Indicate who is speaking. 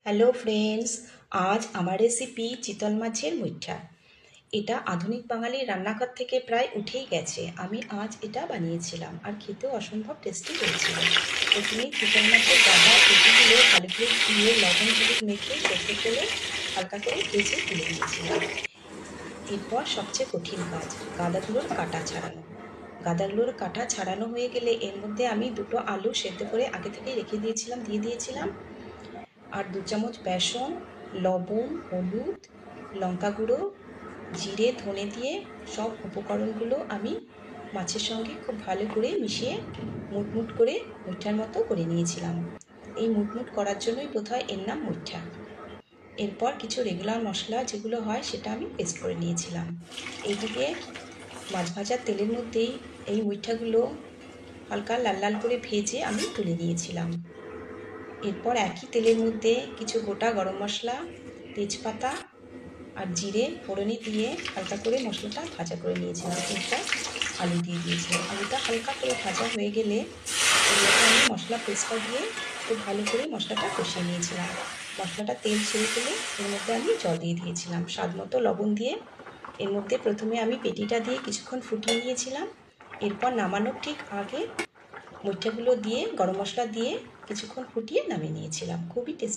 Speaker 1: Hello friends, আজ আমার recipe চিতল মাছের মুইঠা। এটা আধুনিক বাঙালির রান্নাঘর থেকে প্রায় উঠেই গেছে। আমি আজ এটা বানিয়েছিলাম আর খেতেও অসম্ভব টেস্টি হয়েছিল। প্রথমেই চিতল মাছের গাদা পেটিগুলো ভালো করে ধুয়ে লবণ হলুদ মেখে সেদ্ধ করে হালকা করে ভেজে তুলে নিয়েছিলাম। এরপর সবচেয়ে কঠিন কাজ, গাদাগুলোর কাটা ছাড়ানো। গাদাগুলোর কাটা ছাড়ানো হয়ে গেলে এর মধ্যে আমি দুটো আলু সেদ্ধ করে আগে থেকেই রেখে দিয়েছিলাম, দিয়ে দিয়েছিলাম। আর 2 চামচ বেসন, লবণ, হলুদ, লঙ্কা গুঁড়ো, জিরে, ধনে দিয়ে সব উপকরণগুলো আমি মাছের সঙ্গে খুব ভালো করে মিশিয়ে মুটমুট করে মুইঠার মতো করে নিয়েছিলাম। এই মুটমুট করার জন্যই বোধহয় এর নাম মুইঠা। এরপর কিছু রেগুলার মশলা যেগুলো হয় সেটা আমি পেস্ট করে নিয়েছিলাম। এইদিকে মাছ ভাজার তেলের মধ্যেই এই মুইঠাগুলো হালকা লাল লাল করে ভেজে আমি তুলে নিয়েছিলাম। এরপর একই তেলের মধ্যে কিছু গোটা গরম মশলা, তেজপাতা আর জিরে ফোড়নে দিয়ে হালকা করে মশলাটা ভাজা করে নিয়েছিলাম। এরপর আলু দিয়ে দিয়েছিলাম। আলুটা হালকা করে ভাজা হয়ে গেলে এর মধ্যে আমি মশলা পেস্টটা দিয়ে খুব ভালো করে মশলাটা কষিয়ে নিয়েছিলাম। মশলাটা তেল ছেড়ে গেলে এর মধ্যে আমি জল দিয়ে দিয়েছিলাম, স্বাদ মতো লবণ দিয়ে। এর মধ্যে প্রথমে আমি পেটিটা দিয়ে কিছুক্ষণ ফুটিয়ে নিয়েছিলাম। এরপর নামানোর ঠিক আগে মুইঠাগুলো দিয়ে গরম মশলা দিয়ে কিছুক্ষণ ফুটিয়ে নামিয়ে নিয়েছিলাম। খুবই টেস্টি।